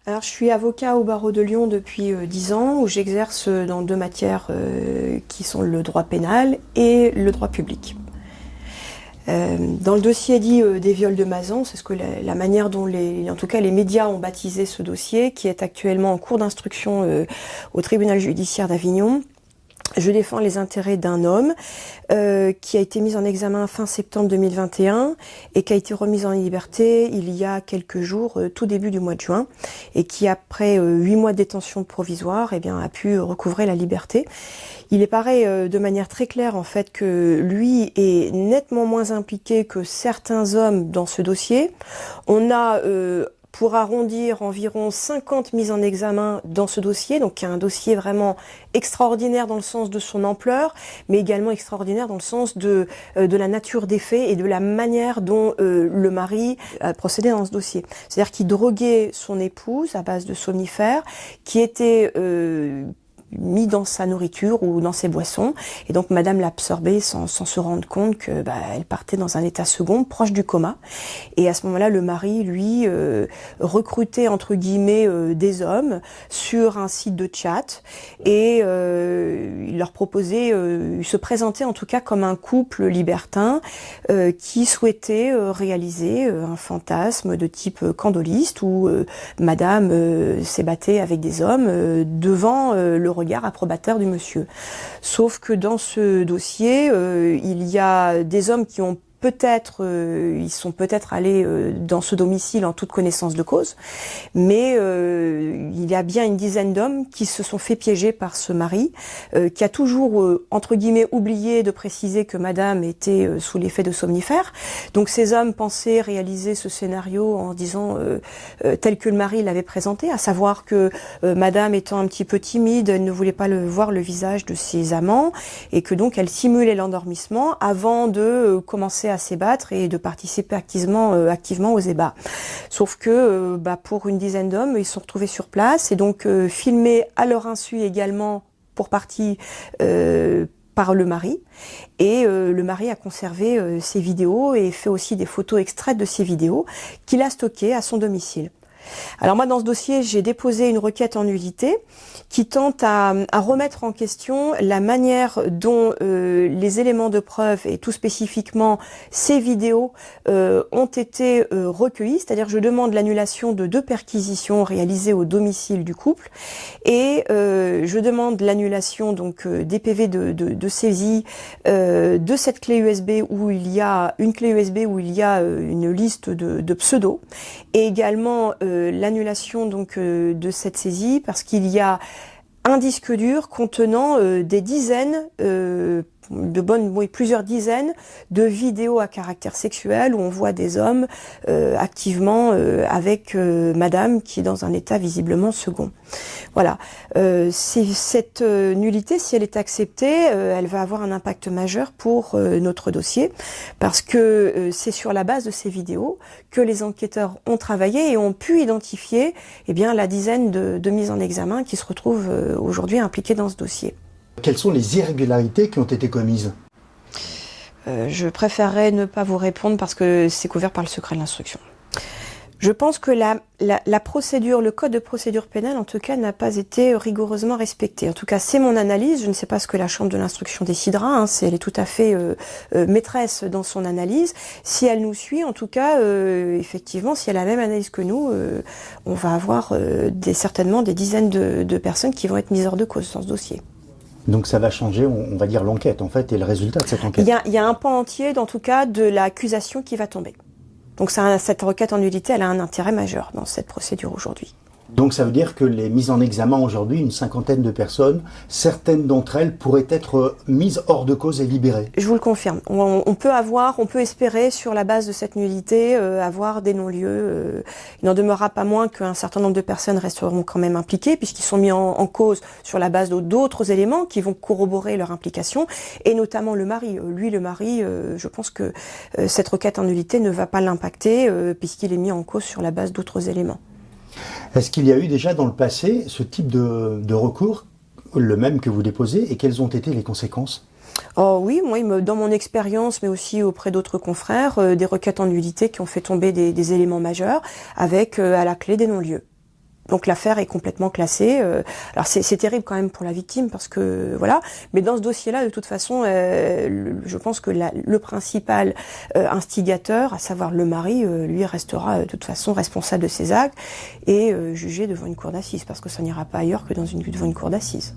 Alors, je suis avocat au barreau de Lyon depuis 10 ans, où j'exerce dans deux matières qui sont le droit pénal et le droit public. Dans le dossier dit des viols de Mazan, c'est ce que la manière dont en tout cas les médias ont baptisé ce dossier, qui est actuellement en cours d'instruction au tribunal judiciaire d'Avignon. Je défends les intérêts d'un homme qui a été mis en examen fin septembre 2021 et qui a été remis en liberté il y a quelques jours, tout début du mois de juin, et qui après 8 mois de détention provisoire, eh bien, a pu recouvrer la liberté. Il paraît de manière très claire en fait que lui est nettement moins impliqué que certains hommes dans ce dossier. On a pour arrondir environ 50 mises en examen dans ce dossier, donc il y a un dossier vraiment extraordinaire dans le sens de son ampleur, mais également extraordinaire dans le sens de la nature des faits et de la manière dont le mari a procédé dans ce dossier. C'est-à-dire qu'il droguait son épouse à base de somnifères, qui était mis dans sa nourriture ou dans ses boissons, et donc madame l'absorbait sans se rendre compte que elle partait dans un état second, proche du coma, et à ce moment-là le mari lui recrutait entre guillemets des hommes sur un site de chat, et il leur proposait, il se présentait en tout cas comme un couple libertin qui souhaitait réaliser un fantasme de type candoliste où madame s'ébattait avec des hommes devant le regard approbateur du monsieur. Sauf que dans ce dossier, il y a des hommes qui ont peut-être, ils sont peut-être allés dans ce domicile en toute connaissance de cause, mais il y a bien une dizaine d'hommes qui se sont fait piéger par ce mari, qui a toujours, entre guillemets, oublié de préciser que madame était sous l'effet de somnifères. Donc ces hommes pensaient réaliser ce scénario en disant tel que le mari l'avait présenté, à savoir que madame étant un petit peu timide, elle ne voulait pas voir le visage de ses amants, et que donc elle simulait l'endormissement avant de commencer à s'ébattre et de participer activement aux ébats. Sauf que pour une dizaine d'hommes, ils se sont retrouvés sur place et donc filmés à leur insu également pour partie par le mari, et le mari a conservé ces vidéos et fait aussi des photos extraites de ces vidéos qu'il a stockées à son domicile. Alors moi, dans ce dossier, j'ai déposé une requête en nullité qui tente à remettre en question la manière dont les éléments de preuve, et tout spécifiquement ces vidéos, ont été recueillis. C'est-à-dire je demande l'annulation de 2 perquisitions réalisées au domicile du couple, et je demande l'annulation donc des PV de saisie de cette clé USB où il y a une clé USB où il y a une liste de pseudos, et également l'annulation donc de cette saisie parce qu'il y a un disque dur contenant des dizaines plusieurs dizaines de vidéos à caractère sexuel où on voit des hommes activement avec madame qui est dans un état visiblement second. Voilà. Cette nullité, si elle est acceptée, elle va avoir un impact majeur pour notre dossier parce que c'est sur la base de ces vidéos que les enquêteurs ont travaillé et ont pu identifier la dizaine de mises en examen qui se retrouvent aujourd'hui impliquées dans ce dossier. Quelles sont les irrégularités qui ont été commises ? Je préférerais ne pas vous répondre parce que c'est couvert par le secret de l'instruction. Je pense que la procédure, le code de procédure pénale, en tout cas, n'a pas été rigoureusement respecté. En tout cas, c'est mon analyse. Je ne sais pas ce que la chambre de l'instruction décidera. Elle est tout à fait maîtresse dans son analyse. Si elle nous suit, en tout cas, effectivement, si elle a la même analyse que nous, on va avoir certainement des dizaines de personnes qui vont être mises hors de cause dans ce dossier. Donc ça va changer, on va dire, l'enquête en fait et le résultat de cette enquête. Il y a un pan entier, en tout cas, de l'accusation qui va tomber. Donc cette requête en nullité, elle a un intérêt majeur dans cette procédure aujourd'hui. Donc ça veut dire que les mises en examen aujourd'hui, une 50aine de personnes, certaines d'entre elles pourraient être mises hors de cause et libérées. Je vous le confirme. On peut espérer sur la base de cette nullité avoir des non-lieux. Il n'en demeurera pas moins qu'un certain nombre de personnes resteront quand même impliquées puisqu'ils sont mis en cause sur la base d'autres éléments qui vont corroborer leur implication, et notamment le mari. Lui, le mari, je pense que cette requête en nullité ne va pas l'impacter puisqu'il est mis en cause sur la base d'autres éléments. Est-ce qu'il y a eu déjà dans le passé ce type de recours, le même que vous déposez, et quelles ont été les conséquences ? Oh oui, moi, dans mon expérience, mais aussi auprès d'autres confrères, des requêtes en nullité qui ont fait tomber des éléments majeurs avec à la clé des non-lieux. Donc l'affaire est complètement classée. Alors c'est terrible quand même pour la victime parce que voilà. Mais dans ce dossier-là, de toute façon, je pense que le principal instigateur, à savoir le mari, lui restera de toute façon responsable de ses actes et jugé devant une cour d'assises parce que ça n'ira pas ailleurs que devant une cour d'assises.